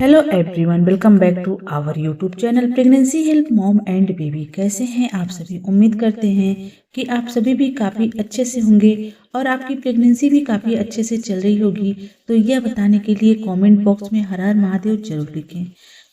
Hello everyone, welcome back to our YouTube channel pregnancy help mom and baby. कैसे हैं आप सभी? उम्मीद करते हैं कि आप सभी भी काफ़ी अच्छे से होंगे और आपकी प्रेगनेंसी भी काफ़ी अच्छे से चल रही होगी। तो यह बताने के लिए कमेंट बॉक्स में हर हर महादेव जरूर लिखें।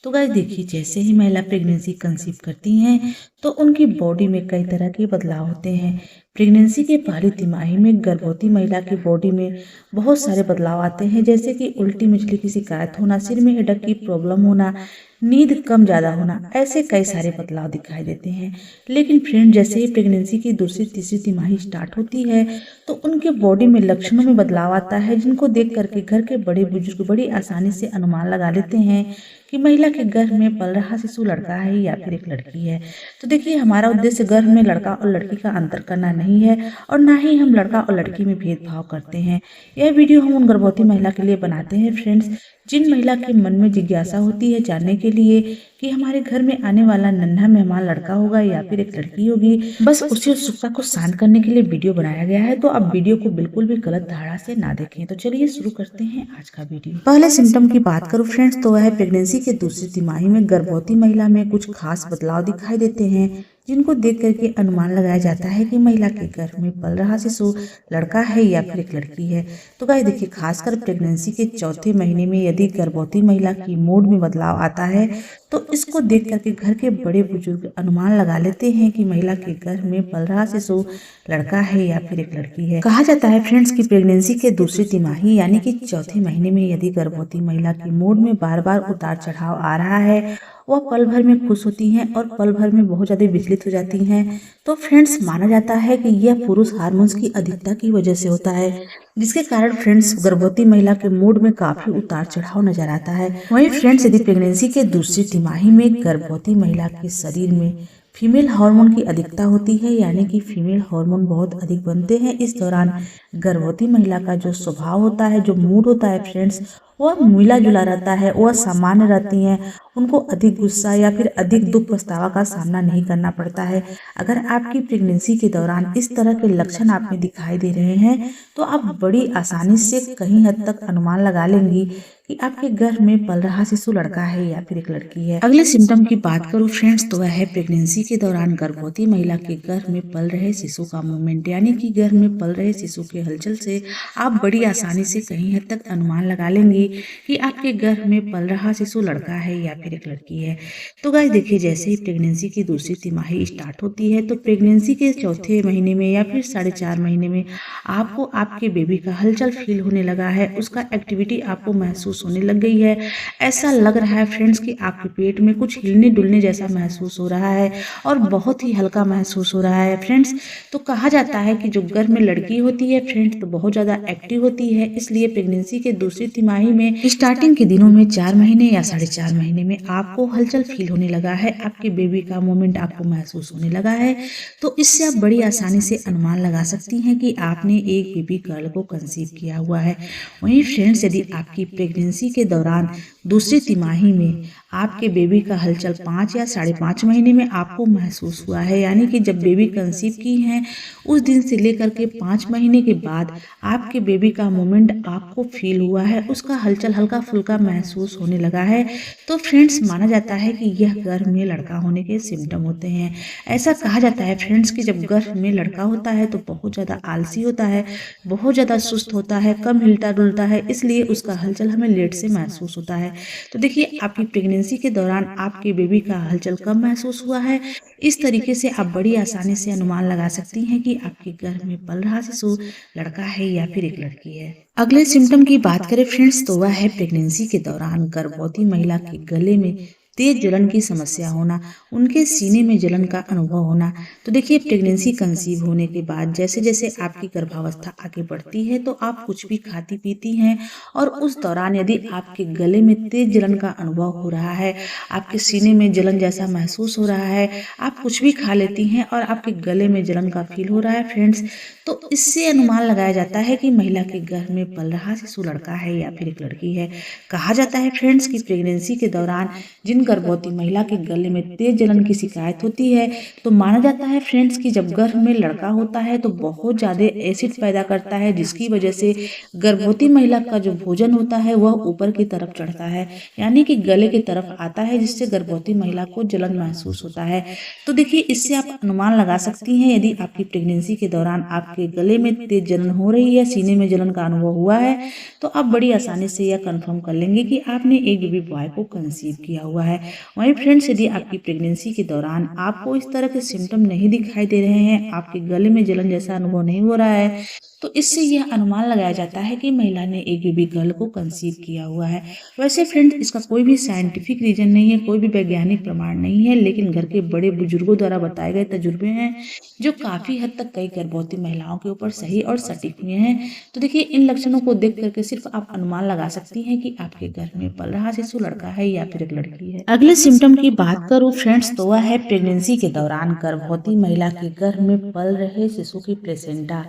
तो गाइस देखिए, जैसे ही महिला प्रेगनेंसी कंसीव करती हैं तो उनकी बॉडी में कई तरह के बदलाव होते हैं। प्रेगनेंसी के पहली तिमाही में गर्भवती महिला की बॉडी में बहुत सारे बदलाव आते हैं, जैसे कि उल्टी मछली की शिकायत होना, सिर में हेडेक की प्रॉब्लम होना, नींद कम ज़्यादा होना, ऐसे कई सारे बदलाव दिखाई देते हैं। लेकिन फ्रेंड, जैसे ही प्रेगनेंसी की दूसरी तीसरी तिमाही स्टार्ट होती है तो उनके बॉडी में लक्षणों में बदलाव आता है, जिनको देख करके घर के बड़े बुजुर्ग बड़ी आसानी से अनुमान लगा लेते हैं कि महिला के गर्भ में पल रहा शिशु लड़का है या फिर एक लड़की है। तो देखिए, हमारा उद्देश्य गर्भ में लड़का और लड़की का अंतर करना नहीं है और ना ही हम लड़का और लड़की में भेदभाव करते हैं। यह वीडियो हम उन गर्भवती महिला के लिए बनाते हैं फ्रेंड्स, जिन महिला के मन में जिज्ञासा होती है जानने के लिए कि हमारे घर में आने वाला नन्हा मेहमान लड़का होगा या फिर एक लड़की होगी। बस उसी उत्सुकता को शांत करने के लिए वीडियो बनाया गया है। तो आप वीडियो को बिल्कुल भी गलत धारणा से ना देखें। तो चलिए शुरू करते हैं आज का वीडियो। पहले सिम्टम की बात करूं फ्रेंड्स, तो वह है प्रेगनेंसी के दूसरी तिमाही में गर्भवती महिला में कुछ खास बदलाव दिखाई देते हैं, जिनको देख करके अनुमान लगाया जाता है कि महिला के गर्भ में पल रहा शिशु लड़का है या फिर एक लड़की है। तो गाइस देखिए, खासकर प्रेगनेंसी के चौथे महीने में यदि गर्भवती महिला की मूड में बदलाव आता है तो इसको देख करके घर के बड़े बुजुर्ग अनुमान लगा लेते हैं कि महिला के गर्भ में पल रहा शिशु लड़का है या फिर एक लड़की है। कहा जाता है फ्रेंड्स कि प्रेगनेंसी के दूसरी तिमाही यानी कि चौथे महीने में यदि गर्भवती महिला की मूड में बार बार उतार चढ़ाव आ रहा है, वह पल भर में खुश होती हैं और पल भर में बहुत ज़्यादा विचलित हो जाती हैं, तो फ्रेंड्स माना जाता है कि यह पुरुष हार्मोन्स की अधिकता की वजह से होता है, जिसके कारण फ्रेंड्स गर्भवती महिला के मूड में काफी उतार चढ़ाव नजर आता है। वहीं फ्रेंड्स, यदि प्रेगनेंसी के दूसरी तिमाही में गर्भवती महिला के शरीर में फीमेल हार्मोन की अधिकता होती है, यानी कि फीमेल हार्मोन बहुत अधिक बनते हैं, इस दौरान गर्भवती महिला का जो स्वभाव होता है, जो मूड होता है फ्रेंड्स, वह मिला जुला रहता है, वह सामान्य रहती हैं। उनको अधिक गुस्सा या फिर अधिक दुख पछतावा का सामना नहीं करना पड़ता है। अगर आपकी प्रेगनेंसी के दौरान इस तरह के लक्षण आप में दिखाई दे रहे हैं तो आप बड़ी आसानी से कहीं हद तक अनुमान लगा लेंगी कि आपके गर्भ में पल रहा शिशु लड़का है या फिर एक लड़की है। अगले सिम्टम की बात करूं फ्रेंड्स, तो वह है प्रेगनेंसी के दौरान गर्भवती महिला के गर्भ में पल रहे शिशु का मूवमेंट, यानी कि गर्भ में पल रहे शिशु के हलचल से आप बड़ी आसानी से कहीं हद तक अनुमान लगा लेंगी कि आपके गर्भ में पल रहा शिशु लड़का है या फिर एक लड़की है। तो गाइस देखिए, जैसे ही प्रेगनेंसी की दूसरी तिमाही स्टार्ट होती है तो प्रेगनेंसी के चौथे महीने में या फिर 4.5 महीने में आपको आपके बेबी का हलचल फील होने लगा है, उसका एक्टिविटी आपको महसूस होने लग गई है। ऐसा लग रहा है फ्रेंड्स कि आपके पेट में कुछ हिलने डुलने जैसा महसूस हो रहा है और बहुत ही हल्का महसूस हो रहा है फ्रेंड्स। तो कहा जाता है कि जो गर्भ में लड़की होती है फ्रेंड्स तो बहुत ज़्यादा एक्टिव होती है, इसलिए प्रेगनेंसी के दूसरी तिमाही में स्टार्टिंग के दिनों में 4 महीने या 4.5 महीने में आपको हलचल फील होने लगा है, आपके बेबी का मूवमेंट आपको महसूस होने लगा है, तो इससे आप बड़ी आसानी से अनुमान लगा सकती हैं कि आपने एक बेबी गर्ल को कंसीव किया हुआ है। वहीं फ्रेंड्स, यदि आपकी प्रेगनेंसी के दौरान दूसरी तिमाही में आपके बेबी का हलचल 5 या 5.5 महीने में आपको महसूस हुआ है, यानी कि जब बेबी कंसीव की हैं उस दिन से लेकर के 5 महीने के बाद आपके बेबी का मूवमेंट आपको फील हुआ है, उसका हलचल हल्का फुल्का महसूस होने लगा है, तो फ्रेंड्स माना जाता है कि यह गर्भ में लड़का होने के सिम्टम होते हैं। ऐसा कहा जाता है फ्रेंड्स कि जब गर्भ में लड़का होता है तो बहुत ज़्यादा आलसी होता है, बहुत ज़्यादा सुस्त होता है, कम हिलता डुलता है, इसलिए उसका हलचल हमें लेट से महसूस होता है। तो देखिए, आपकी प्रेगनेंसी के दौरान आपके बेबी का हलचल कम महसूस हुआ है, इस तरीके से आप बड़ी आसानी से अनुमान लगा सकती हैं कि आपके गर्भ में पल रहा शिशु लड़का है या फिर एक लड़की है। अगले सिम्टम की बात करें फ्रेंड्स, तो वह है प्रेगनेंसी के दौरान गर्भवती महिला के गले में तेज जलन की समस्या होना, उनके सीने में जलन का अनुभव होना। तो देखिए, प्रेगनेंसी कंसीव होने के बाद जैसे जैसे आपकी गर्भावस्था आगे बढ़ती है तो आप कुछ भी खाती पीती हैं और उस दौरान यदि आपके गले में तेज जलन का अनुभव हो रहा है, आपके सीने में जलन जैसा महसूस हो रहा है, आप कुछ भी खा लेती हैं और आपके गले में जलन का फील हो रहा है फ्रेंड्स, तो इससे अनुमान लगाया जाता है कि महिला के गर्भ में पल रहा शिशु लड़का है या फिर एक लड़की है। कहा जाता है फ्रेंड्स कि प्रेगनेंसी के दौरान जिन जिन गर्भवती महिला के गले में तेज जलन की शिकायत होती है तो माना जाता है फ्रेंड्स कि जब गर्भ में लड़का होता है तो बहुत ज़्यादा एसिड पैदा करता है, जिसकी वजह से गर्भवती महिला का जो भोजन होता है वह ऊपर की तरफ चढ़ता है, यानी कि गले की तरफ आता है, जिससे गर्भवती महिला को जलन महसूस होता है। तो देखिए, इससे आप अनुमान लगा सकती हैं यदि आपकी प्रेगनेंसी के दौरान आपके गले में तेज जलन हो रही है, सीने में जलन का अनुभव हुआ है, तो आप बड़ी आसानी से यह कंफर्म कर लेंगे कि आपने एक बेबी बॉय को कंसीव किया हुआ है। वहीं फ्रेंड्स, यदि आपकी प्रेगनेंसी के दौरान आपको इस तरह के सिम्टम नहीं दिखाई दे रहे हैं, आपके गले में जलन जैसा अनुभव नहीं हो रहा है, तो इससे यह अनुमान लगाया जाता है कि महिला ने एक बेबी गर्ल को कंसीव किया हुआ है। वैसे फ्रेंड्स, इसका कोई भी साइंटिफिक रीजन नहीं है, कोई भी वैज्ञानिक प्रमाण नहीं है, लेकिन घर के बड़े बुजुर्गों द्वारा बताए गए तजुर्बे हैं जो काफी हद तक कई गर्भवती महिलाओं के ऊपर सही और सटीक हुए हैं। तो देखिए, इन लक्षणों को देख करके सिर्फ आप अनुमान लगा सकती हैं कि आपके घर में पल रहा शिशु लड़का है या फिर एक लड़की है। अगले सिम्टम की बात करूं फ्रेंड्स, तो वह है प्रेगनेंसी के दौरान गर्भवती महिला के गर्भ में पल रहे शिशु की प्लेसेंटा।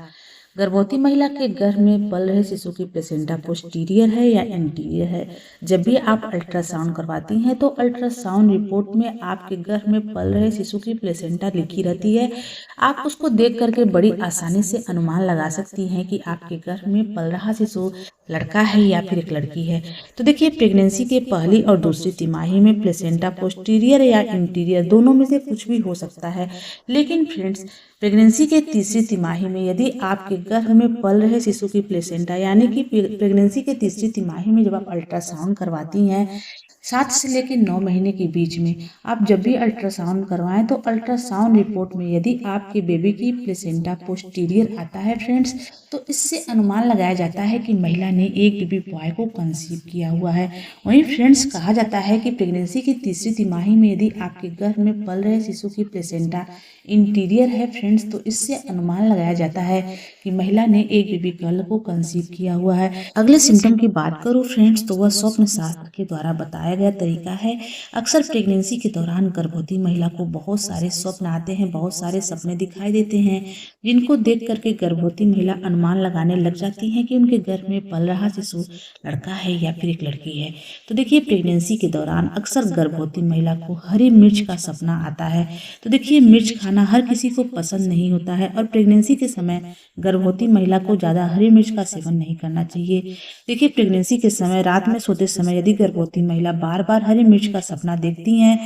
गर्भवती महिला के गर्भ में पल रहे शिशु की प्लेसेंटा पोस्टीरियर है या इंटीरियर है। जब भी आप अल्ट्रासाउंड करवाती हैं तो अल्ट्रासाउंड रिपोर्ट में आपके गर्भ में पल रहे शिशु की प्लेसेंटा लिखी रहती है। आप उसको देख करके बड़ी आसानी से अनुमान लगा सकती हैं कि आपके गर्भ में पल रहा शिशु लड़का है या फिर एक लड़की है। तो देखिए, प्रेगनेंसी के पहली और दूसरी तिमाही में प्लेसेंटा पोस्टीरियर या इंटीरियर दोनों में से कुछ भी हो सकता है, लेकिन फ्रेंड्स, प्रेगनेंसी के तीसरी तिमाही में यदि आपके गर्भ में पल रहे शिशु की प्लेसेंटा, यानी कि प्रेगनेंसी के तीसरी तिमाही में जब आप अल्ट्रासाउंड करवाती हैं 7 से लेकर 9 महीने के बीच में, आप जब भी अल्ट्रासाउंड करवाएं तो अल्ट्रासाउंड रिपोर्ट में यदि आपके बेबी की प्लेसेंटा पोस्टीरियर आता है फ्रेंड्स, तो इससे अनुमान लगाया जाता है कि महिला ने एक बेबी बॉय को कंसीव किया हुआ है। वहीं फ्रेंड्स, कहा जाता है कि प्रेगनेंसी की तीसरी तिमाही में यदि आपके गर्भ में पल रहे शिशु की प्लेसेंटा इंटीरियर है फ्रेंड्स, तो इससे अनुमान लगाया जाता है कि महिला ने एक बेबी गर्ल को कंसीव किया हुआ है। अगले सिम्टम की बात करूं फ्रेंड्स, तो वह स्वप्न शास्त्र के द्वारा बताया गया तरीका है। अक्सर प्रेगनेंसी के दौरान गर्भवती महिला को बहुत सारे स्वप्न आते हैं, बहुत सारे सपने दिखाई देते हैं, जिनको देख करके गर्भवती महिला अनुमान लगाने लग जाती हैं कि उनके गर्भ में पल रहा शिशु लड़का है या फिर एक लड़की है। तो देखिए, प्रेगनेंसी के दौरान अक्सर गर्भवती महिला को हरी मिर्च का सपना आता है। तो देखिए, मिर्च खाना हर किसी को पसंद नहीं होता है और प्रेगनेंसी के समय गर्भवती महिला को ज़्यादा हरी मिर्च का सेवन नहीं करना चाहिए। देखिए, प्रेगनेंसी के समय रात में सोते समय यदि गर्भवती महिला बार बार हरी मिर्च का सपना देखती हैं,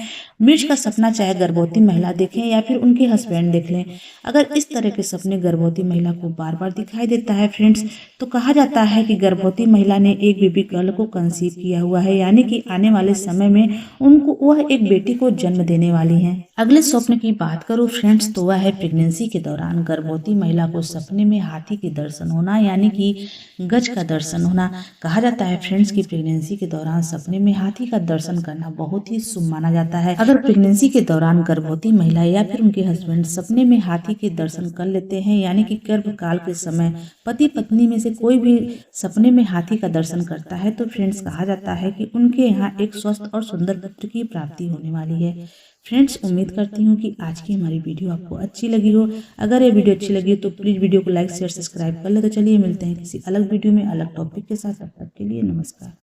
मिर्च का सपना चाहे गर्भवती महिला देखें या फिर उनके हस्बैंड देख लें, अगर इस तरह के सपने गर्भवती महिला को बार बार दिखाई देता है फ्रेंड्स, तो कहा जाता है कि गर्भवती महिला ने एक बेबी गर्ल को कंसीव किया हुआ है, यानी कि आने वाले समय में उनको वह एक बेटी को जन्म देने वाली हैं। अगले स्वप्न की बात करूं फ्रेंड्स, तो वह है प्रेगनेंसी के दौरान गर्भवती महिला को सपने में हाथी के दर्शन होना, यानी कि गज का दर्शन होना। कहा जाता है फ्रेंड्स कि प्रेगनेंसी के दौरान सपने में हाथी का दर्शन करना बहुत ही शुभ माना जाता है। अगर प्रेगनेंसी के दौरान गर्भवती महिला या फिर उनके हस्बैंड सपने में हाथी के दर्शन कर लेते हैं, यानी कि गर्भकाल के समय पति पत्नी में से कोई भी सपने में हाथी का दर्शन करता है, तो फ्रेंड्स, कहा जाता है कि उनके यहाँ एक स्वस्थ और सुंदर पुत्र की प्राप्ति होने वाली है। फ्रेंड्स, उम्मीद करती हूँ कि आज की हमारी वीडियो आपको अच्छी लगी हो। अगर ये वीडियो अच्छी लगी हो तो प्लीज़ वीडियो को लाइक शेयर सब्सक्राइब कर ले। तो चलिए मिलते हैं किसी अलग वीडियो में अलग टॉपिक के साथ। तब तक के लिए नमस्कार।